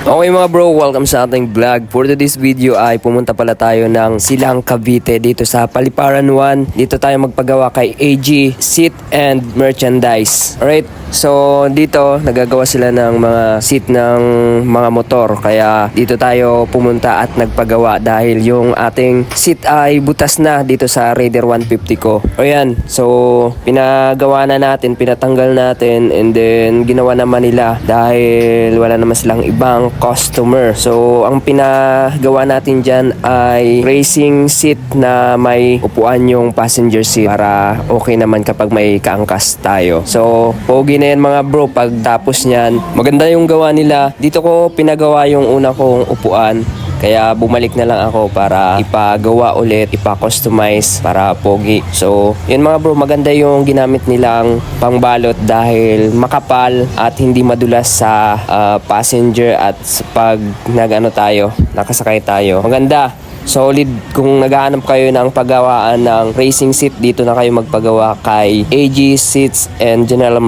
Okay mga bro, welcome sa ating vlog. For today's video ay pumunta pala tayo ng Silang Cavite dito sa Paliparan 1. Dito tayo magpagawa kay AG Seat and Merchandise. Alright, so dito nagagawa sila ng mga seat ng mga motor. Kaya dito tayo pumunta at nagpagawa dahil yung ating seat ay butas na dito sa Raider 150 ko. O yan, so pinagawa na natin, pinatanggal natin, and then ginawa naman nila dahil wala naman silang ibang customer. So ang pinagawa natin dyan ay racing seat na may upuan yung passenger seat para okay naman kapag may kaangkas tayo. So pogi na yan mga bro. Pagtapos nyan, maganda yung gawa nila. Dito ko pinagawa yung una kong upuan. Kaya bumalik na lang ako para ipagawa ulit, ipa-customize para pogi. So, yun mga bro, maganda yung ginamit nilang pangbalot dahil makapal at hindi madulas sa passenger at pag nakasakay tayo. Maganda. Solid. Kung naghahanap kayo ng paggawaan ng racing seat, dito na kayo magpagawa kay AG Seats and General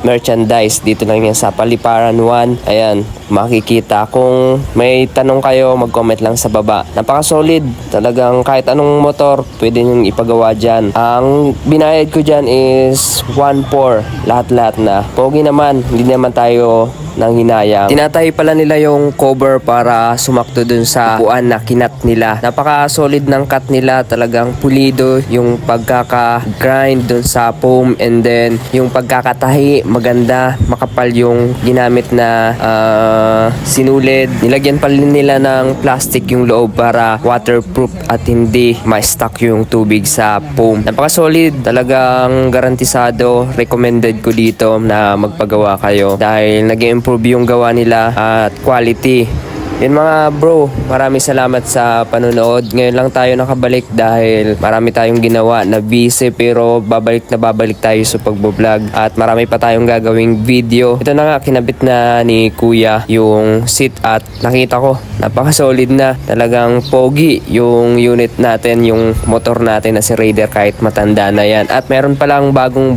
Merchandise. Dito lang yan sa Paliparan 1. Ayan, makikita. Kung may tanong kayo, mag-comment lang sa baba. Napaka-solid. Talagang kahit anong motor, pwede nyo ipagawa dyan. Ang binayad ko dyan is 1.4. Lahat-lahat na. Pogi naman. Hindi naman tayo nang hinayang. Tinatay pala nila yung cover para sumakto dun sa upuan na kinat nila. Napaka solid ng cut nila, talagang pulido yung pagkaka-grind dun sa foam, and then yung pagkakatahi maganda, makapal yung ginamit na sinulid. Nilagyan pa rin nila ng plastic yung loob para waterproof at hindi ma-stuck yung tubig sa foam. Napaka solid, talagang garantisado. Recommended ko dito na magpagawa kayo dahil nag-improve yung gawa nila at quality. Yun mga bro, maraming salamat sa panonood. Ngayon lang tayo nakabalik dahil marami tayong ginawa na busy, pero babalik tayo sa pagbo-vlog at marami pa tayong gagawing video. Ito na nga, kinabit na ni kuya yung seat at nakita ko napaka-solid na. Talagang pogi yung unit natin, yung motor natin na si Raider kahit matanda na yan. At meron palang bagong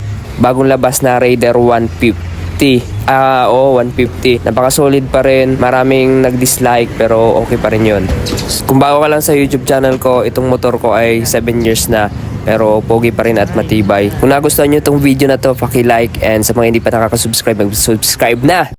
labas na Raider 150. 150. Napaka-solid pa rin. Maraming nag-dislike pero okay pa rin yun. Kung bago ka lang sa YouTube channel ko, itong motor ko ay 7 years na. Pero pogi pa rin at matibay. Kung nagustuhan nyo itong video na to, paki-like, and sa mga hindi pa nakaka-subscribe, mag-subscribe na!